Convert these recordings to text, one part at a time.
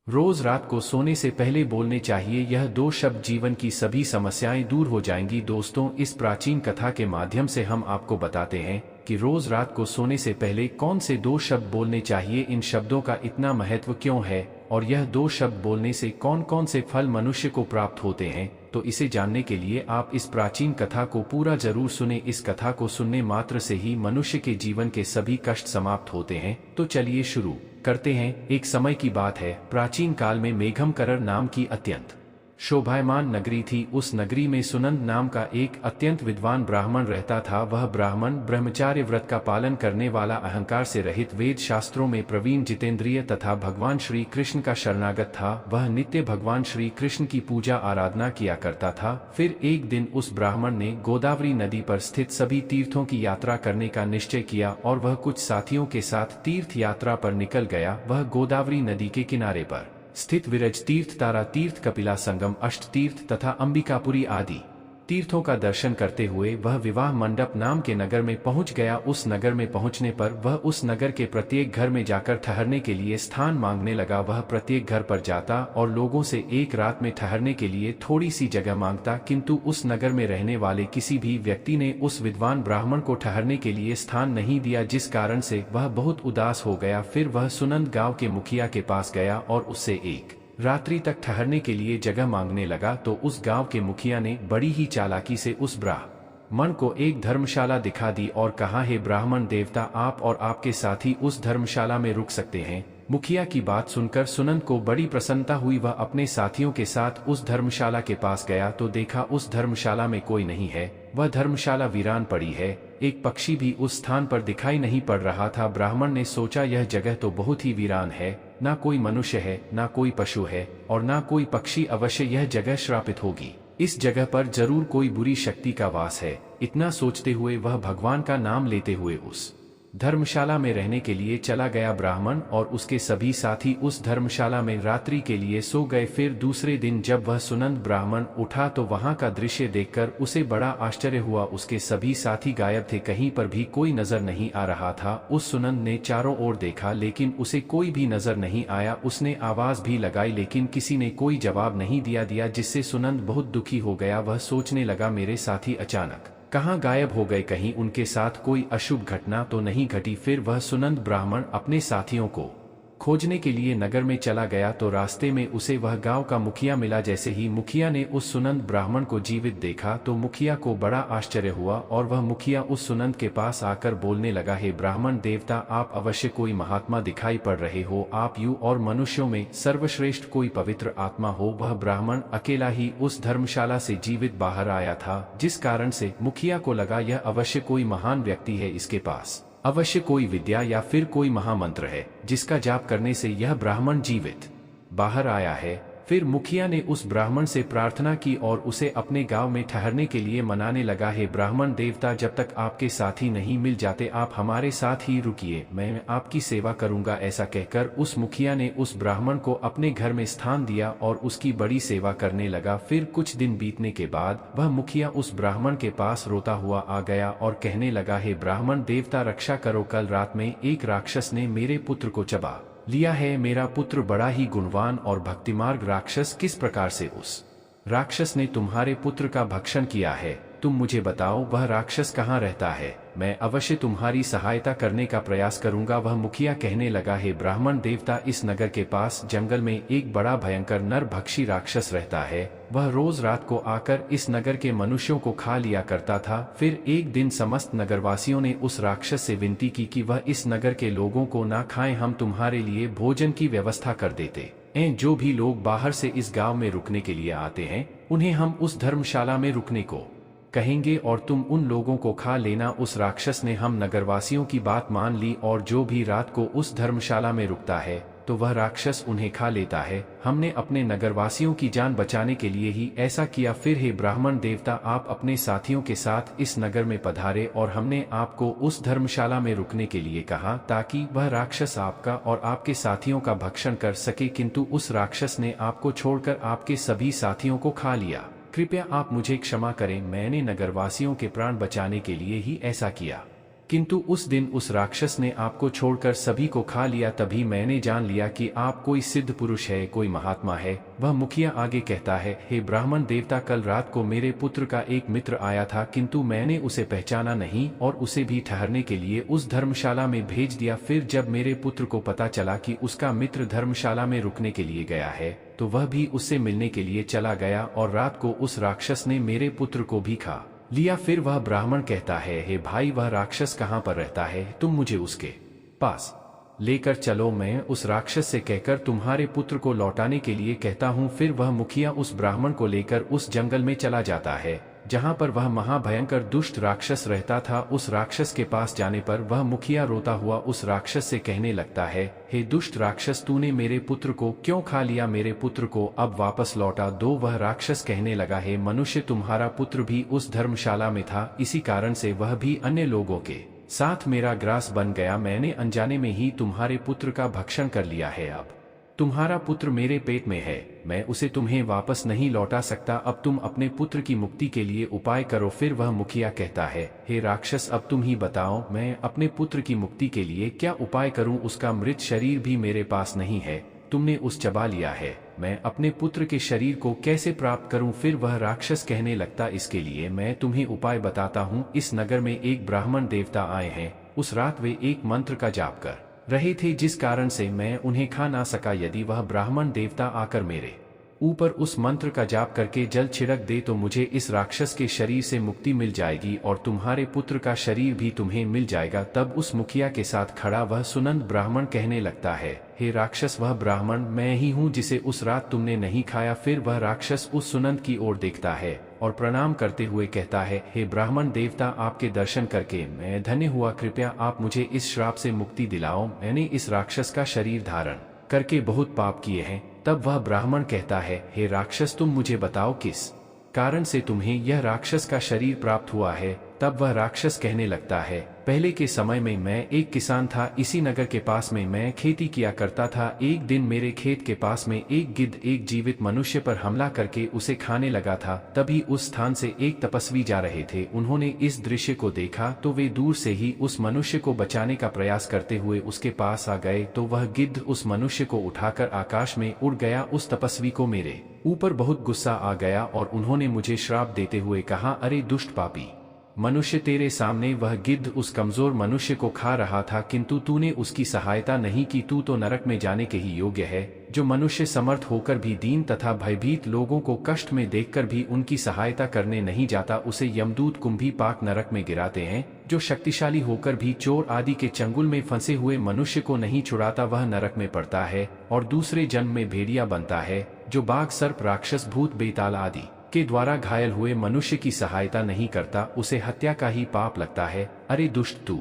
रोज रात को सोने से पहले बोलने चाहिए यह 2 शब्द, जीवन की सभी समस्याएं दूर हो जाएंगी। दोस्तों, इस प्राचीन कथा के माध्यम से हम आपको बताते हैं कि रोज रात को सोने से पहले कौन से 2 शब्द बोलने चाहिए, इन शब्दों का इतना महत्व क्यों है और यह 2 शब्द बोलने से कौन कौन से फल मनुष्य को प्राप्त होते हैं। तो इसे जानने के लिए आप इस प्राचीन कथा को पूरा जरूर सुने। इस कथा को सुनने मात्र से ही मनुष्य के जीवन के सभी कष्ट समाप्त होते हैं। तो चलिए शुरू करते हैं। एक समय की बात है, प्राचीन काल में मेघमकरर नाम की अत्यंत शोभायमान नगरी थी। उस नगरी में सुनंद नाम का एक अत्यंत विद्वान ब्राह्मण रहता था। वह ब्राह्मण ब्रह्मचार्य व्रत का पालन करने वाला, अहंकार से रहित, वेद शास्त्रों में प्रवीण, जितेंद्रिय तथा भगवान श्री कृष्ण का शरणागत था। वह नित्य भगवान श्री कृष्ण की पूजा आराधना किया करता था। फिर एक दिन उस ब्राह्मण ने गोदावरी नदी पर स्थित सभी तीर्थों की यात्रा करने का निश्चय किया और वह कुछ साथियों के साथ तीर्थ यात्रा पर निकल गया। वह गोदावरी नदी के किनारे पर स्थित विरज तीर्थ, तारा तीर्थ, कपिला संगम, अष्ट तीर्थ तथा अंबिकापुरी आदि तीर्थों का दर्शन करते हुए वह विवाह मंडप नाम के नगर में पहुंच गया। उस नगर में पहुंचने पर वह उस नगर के प्रत्येक घर में जाकर ठहरने के लिए स्थान मांगने लगा। वह प्रत्येक घर पर जाता और लोगों से एक रात में ठहरने के लिए थोड़ी सी जगह मांगता, किंतु उस नगर में रहने वाले किसी भी व्यक्ति ने उस विद्वान ब्राह्मण को ठहरने के लिए स्थान नहीं दिया, जिस कारण से वह बहुत उदास हो गया। फिर वह सुनंद गांव के मुखिया के पास गया और उससे एक रात्रि तक ठहरने के लिए जगह मांगने लगा। तो उस गांव के मुखिया ने बड़ी ही चालाकी से उस ब्राह्मण को एक धर्मशाला दिखा दी और कहा, हे ब्राह्मण देवता, आप और आपके साथी उस धर्मशाला में रुक सकते हैं। मुखिया की बात सुनकर सुनंद को बड़ी प्रसन्नता हुई। वह अपने साथियों के साथ उस धर्मशाला के पास गया तो देखा उस धर्मशाला में कोई नहीं है। वह धर्मशाला वीरान पड़ी है, एक पक्षी भी उस स्थान पर दिखाई नहीं पड़ रहा था। ब्राह्मण ने सोचा, यह जगह तो बहुत ही वीरान है, ना कोई मनुष्य है, ना कोई पशु है और ना कोई पक्षी। अवश्य यह जगह श्रापित होगी, इस जगह पर जरूर कोई बुरी शक्ति का वास है। इतना सोचते हुए वह भगवान का नाम लेते हुए उस धर्मशाला में रहने के लिए चला गया। ब्राह्मण और उसके सभी साथी उस धर्मशाला में रात्रि के लिए सो गए। फिर दूसरे दिन जब वह सुनंद ब्राह्मण उठा तो वहां का दृश्य देखकर उसे बड़ा आश्चर्य हुआ। उसके सभी साथी गायब थे, कहीं पर भी कोई नजर नहीं आ रहा था। उस सुनंद ने चारों ओर देखा लेकिन उसे कोई भी नजर नहीं आया। उसने आवाज भी लगाई लेकिन किसी ने कोई जवाब नहीं दिया, जिससे सुनंद बहुत दुखी हो गया। वह सोचने लगा, मेरे साथी अचानक कहाँ गायब हो गए, कहीं उनके साथ कोई अशुभ घटना तो नहीं घटी। फिर वह सुनंद ब्राह्मण अपने साथियों को खोजने के लिए नगर में चला गया तो रास्ते में उसे वह गांव का मुखिया मिला। जैसे ही मुखिया ने उस सुनंद ब्राह्मण को जीवित देखा तो मुखिया को बड़ा आश्चर्य हुआ और वह मुखिया उस सुनंद के पास आकर बोलने लगा, हे ब्राह्मण देवता, आप अवश्य कोई महात्मा दिखाई पड़ रहे हो। आप यू और मनुष्यों में सर्वश्रेष्ठ कोई पवित्र आत्मा हो। वह ब्राह्मण अकेला ही उस धर्मशाला से जीवित बाहर आया था, जिस कारण से मुखिया को लगा यह अवश्य कोई महान व्यक्ति है, इसके पास अवश्य कोई विद्या या फिर कोई महामंत्र है जिसका जाप करने से यह ब्राह्मण जीवित बाहर आया है। फिर मुखिया ने उस ब्राह्मण से प्रार्थना की और उसे अपने गांव में ठहरने के लिए मनाने लगा। हे ब्राह्मण देवता, जब तक आपके साथी नहीं मिल जाते आप हमारे साथ ही रुकिए, मैं आपकी सेवा करूंगा। ऐसा कहकर उस मुखिया ने उस ब्राह्मण को अपने घर में स्थान दिया और उसकी बड़ी सेवा करने लगा। फिर कुछ दिन बीतने के बाद वह मुखिया उस ब्राह्मण के पास रोता हुआ आ गया और कहने लगा, हे ब्राह्मण देवता, रक्षा करो, कल रात में एक राक्षस ने मेरे पुत्र को चबा लिया है। मेरा पुत्र बड़ा ही गुणवान और भक्तिमार्ग राक्षस, किस प्रकार से उस राक्षस ने तुम्हारे पुत्र का भक्षण किया है, तुम मुझे बताओ, वह राक्षस कहाँ रहता है, मैं अवश्य तुम्हारी सहायता करने का प्रयास करूंगा। वह मुखिया कहने लगा, हे ब्राह्मण देवता, इस नगर के पास जंगल में एक बड़ा भयंकर नरभक्षी राक्षस रहता है। वह रोज रात को आकर इस नगर के मनुष्यों को खा लिया करता था। फिर एक दिन समस्त नगरवासियों ने उस राक्षस से विनती की कि वह इस नगर के लोगों को ना खाएं, हम तुम्हारे लिए भोजन की व्यवस्था कर देते हैं। जो भी लोग बाहर से इस गांव में रुकने के लिए आते हैं उन्हें हम उस धर्मशाला में रुकने को कहेंगे और तुम उन लोगों को खा लेना। उस राक्षस ने हम नगरवासियों की बात मान ली और जो भी रात को उस धर्मशाला में रुकता है तो वह राक्षस उन्हें खा लेता है। हमने अपने नगरवासियों की जान बचाने के लिए ही ऐसा किया। फिर हे ब्राह्मण देवता, आप अपने साथियों के साथ इस नगर में पधारे और हमने आपको उस धर्मशाला में रुकने के लिए कहा ताकि वह राक्षस आपका और आपके साथियों का भक्षण कर सके, किंतु उस राक्षस ने आपको छोड़कर आपके सभी साथियों को खा लिया। कृपया आप मुझे क्षमा करें, मैंने नगरवासियों के प्राण बचाने के लिए ही ऐसा किया। किंतु उस दिन उस राक्षस ने आपको छोड़कर सभी को खा लिया। तभी मैंने जान लिया कि आप कोई सिद्ध पुरुष है, कोई महात्मा है। वह मुखिया आगे कहता है, हे ब्राह्मण देवता, कल रात को मेरे पुत्र का एक मित्र आया था, किंतु मैंने उसे पहचाना नहीं और उसे भी ठहरने के लिए उस धर्मशाला में भेज दिया। फिर जब मेरे पुत्र को पता चला कि उसका मित्र धर्मशाला में रुकने के लिए गया है, तो वह भी उससे मिलने के लिए चला गया और रात को उस राक्षस ने मेरे पुत्र को भी खा लिया। फिर वह ब्राह्मण कहता है, हे भाई, वह राक्षस कहाँ पर रहता है? तुम मुझे उसके पास लेकर चलो, मैं उस राक्षस से कहकर तुम्हारे पुत्र को लौटाने के लिए कहता हूँ। फिर वह मुखिया उस ब्राह्मण को लेकर उस जंगल में चला जाता है जहाँ पर वह महाभयंकर दुष्ट राक्षस रहता था। उस राक्षस के पास जाने पर वह मुखिया रोता हुआ उस राक्षस से कहने लगता है, हे दुष्ट राक्षस, तूने मेरे पुत्र को क्यों खा लिया? मेरे पुत्र को अब वापस लौटा दो। वह राक्षस कहने लगा, हे मनुष्य, तुम्हारा पुत्र भी उस धर्मशाला में था, इसी कारण से वह भी अन्य लोगों के साथ मेरा ग्रास बन गया। मैंने अनजाने में ही तुम्हारे पुत्र का भक्षण कर लिया है। अब तुम्हारा पुत्र मेरे पेट में है, मैं उसे तुम्हें वापस नहीं लौटा सकता। अब तुम अपने पुत्र की मुक्ति के लिए उपाय करो। फिर वह मुखिया कहता है, हे राक्षस, अब तुम ही बताओ, मैं अपने पुत्र की मुक्ति के लिए क्या उपाय करूं? उसका मृत शरीर भी मेरे पास नहीं है, तुमने उस चबा लिया है। मैं अपने पुत्र के शरीर को कैसे प्राप्त करूं? फिर वह राक्षस कहने लगता, इसके लिए मैं तुम्हें उपाय बताता हूँ। इस नगर में एक ब्राह्मण देवता आए हैं। उस रात वे एक मंत्र का जाप कर रहे थे, जिस कारण से मैं उन्हें खा ना सका। यदि वह ब्राह्मण देवता आकर मेरे ऊपर उस मंत्र का जाप करके जल छिड़क दे तो मुझे इस राक्षस के शरीर से मुक्ति मिल जाएगी और तुम्हारे पुत्र का शरीर भी तुम्हें मिल जाएगा। तब उस मुखिया के साथ खड़ा वह सुनंद ब्राह्मण कहने लगता है, हे राक्षस, वह ब्राह्मण मैं ही हूँ जिसे उस रात तुमने नहीं खाया। फिर वह राक्षस उस सुनंद की ओर देखता है और प्रणाम करते हुए कहता है, हे ब्राह्मण देवता, आपके दर्शन करके मैं धन्य हुआ। कृपया आप मुझे इस श्राप से मुक्ति दिलाओ। मैंने इस राक्षस का शरीर धारण करके बहुत पाप किए हैं। तब वह ब्राह्मण कहता है, हे राक्षस, तुम मुझे बताओ किस कारण से तुम्हें यह राक्षस का शरीर प्राप्त हुआ है? तब वह राक्षस कहने लगता है, पहले के समय में मैं एक किसान था। इसी नगर के पास में मैं खेती किया करता था। एक दिन मेरे खेत के पास में एक गिद्ध एक जीवित मनुष्य पर हमला करके उसे खाने लगा था। तभी उस स्थान से एक तपस्वी जा रहे थे। उन्होंने इस दृश्य को देखा तो वे दूर से ही उस मनुष्य को बचाने का प्रयास करते हुए उसके पास आ गए। तो वह गिद्ध उस मनुष्य को उठाकर आकाश में उड़ गया। उस तपस्वी को मेरे ऊपर बहुत गुस्सा आ गया और उन्होंने मुझे श्राप देते हुए कहा, अरे दुष्ट पापी मनुष्य, तेरे सामने वह गिद्ध उस कमजोर मनुष्य को खा रहा था, किंतु तूने उसकी सहायता नहीं की। तू तो नरक में जाने के ही योग्य है। जो मनुष्य समर्थ होकर भी दीन तथा भयभीत लोगों को कष्ट में देखकर भी उनकी सहायता करने नहीं जाता, उसे यमदूत कुंभी पाक नरक में गिराते हैं। जो शक्तिशाली होकर भी चोर आदि के चंगुल में फंसे हुए मनुष्य को नहीं छुड़ाता, वह नरक में पड़ता है और दूसरे जन्म में भेड़िया बनता है। जो बाघ, सर्प, राक्षस, भूत, बेताल आदि के द्वारा घायल हुए मनुष्य की सहायता नहीं करता, उसे हत्या का ही पाप लगता है। अरे दुष्ट, तू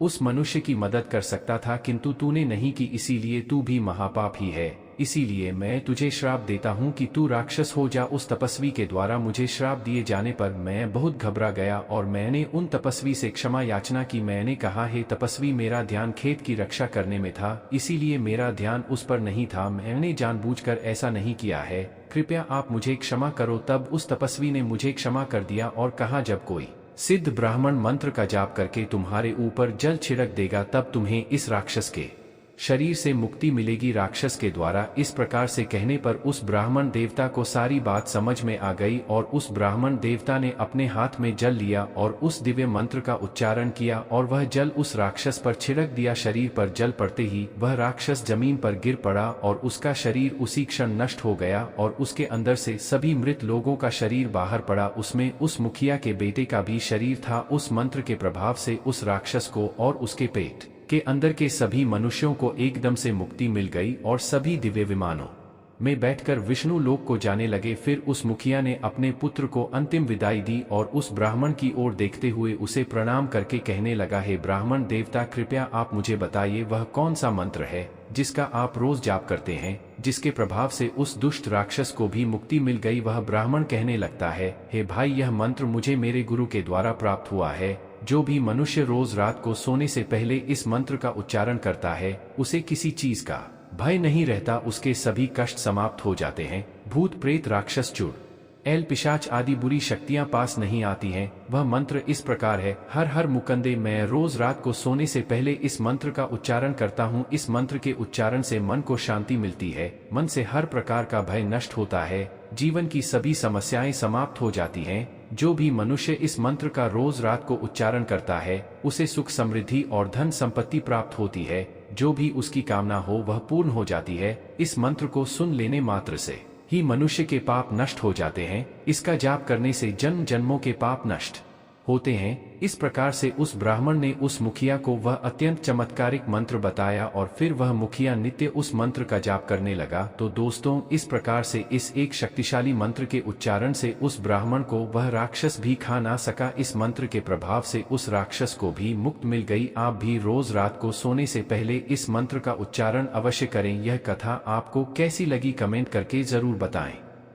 उस मनुष्य की मदद कर सकता था, किंतु तूने नहीं की, इसीलिए तू भी महापाप ही है। इसीलिए मैं तुझे श्राप देता हूँ कि तू राक्षस हो जा। उस तपस्वी के द्वारा मुझे श्राप दिए जाने पर मैं बहुत घबरा गया और मैंने उन तपस्वी से क्षमा याचना की। मैंने कहा, हे तपस्वी, मेरा ध्यान खेत की रक्षा करने में था, इसीलिए मेरा ध्यान उस पर नहीं था। मैंने जानबूझकर ऐसा नहीं किया है, कृपया आप मुझे क्षमा करो। तब उस तपस्वी ने मुझे क्षमा कर दिया और कहा, जब कोई सिद्ध ब्राह्मण मंत्र का जाप करके तुम्हारे ऊपर जल छिड़क देगा, तब तुम्हें इस राक्षस के शरीर से मुक्ति मिलेगी। राक्षस के द्वारा इस प्रकार से कहने पर उस ब्राह्मण देवता को सारी बात समझ में आ गई और उस ब्राह्मण देवता ने अपने हाथ में जल लिया और उस दिव्य मंत्र का उच्चारण किया और वह जल उस राक्षस पर छिड़क दिया। शरीर पर जल पड़ते ही वह राक्षस जमीन पर गिर पड़ा और उसका शरीर उसी क्षण नष्ट हो गया और उसके अंदर से सभी मृत लोगों का शरीर बाहर पड़ा। उसमें उस मुखिया के बेटे का भी शरीर था। उस मंत्र के प्रभाव से उस राक्षस को और उसके पेट के अंदर के सभी मनुष्यों को एकदम से मुक्ति मिल गई और सभी दिव्य विमानों में बैठकर विष्णु लोक को जाने लगे। फिर उस मुखिया ने अपने पुत्र को अंतिम विदाई दी और उस ब्राह्मण की ओर देखते हुए उसे प्रणाम करके कहने लगा, हे ब्राह्मण देवता, कृपया आप मुझे बताइए वह कौन सा मंत्र है जिसका आप रोज जाप करते हैं, जिसके प्रभाव से उस दुष्ट राक्षस को भी मुक्ति मिल गई। वह ब्राह्मण कहने लगता है, हे भाई, यह मंत्र मुझे मेरे गुरु के द्वारा प्राप्त हुआ है। जो भी मनुष्य रोज रात को सोने से पहले इस मंत्र का उच्चारण करता है, उसे किसी चीज का भय नहीं रहता, उसके सभी कष्ट समाप्त हो जाते हैं। भूत, प्रेत, राक्षस, चुड़ एल पिशाच आदि बुरी शक्तियां पास नहीं आती हैं। वह मंत्र इस प्रकार है, हर हर मुकंदे। मैं रोज रात को सोने से पहले इस मंत्र का उच्चारण करता हूँ। इस मंत्र के उच्चारण से मन को शांति मिलती है, मन से हर प्रकार का भय नष्ट होता है, जीवन की सभी समस्याएं समाप्त हो जाती हैं। जो भी मनुष्य इस मंत्र का रोज रात को उच्चारण करता है उसे सुख समृद्धि और धन संपत्ति प्राप्त होती है। जो भी उसकी कामना हो वह पूर्ण हो जाती है। इस मंत्र को सुन लेने मात्र से ही मनुष्य के पाप नष्ट हो जाते हैं। इसका जाप करने से जन्म जन्मों के पाप नष्ट होते हैं। इस प्रकार से उस ब्राह्मण ने उस मुखिया को वह अत्यंत चमत्कारिक मंत्र बताया और फिर वह मुखिया नित्य उस मंत्र का जाप करने लगा। तो दोस्तों, इस प्रकार से इस एक शक्तिशाली मंत्र के उच्चारण से उस ब्राह्मण को वह राक्षस भी खा ना सका। इस मंत्र के प्रभाव से उस राक्षस को भी मुक्ति मिल गई। आप भी रोज रात को सोने से पहले इस मंत्र का उच्चारण अवश्य करें। यह कथा आपको कैसी लगी कमेंट करके जरूर बताएं।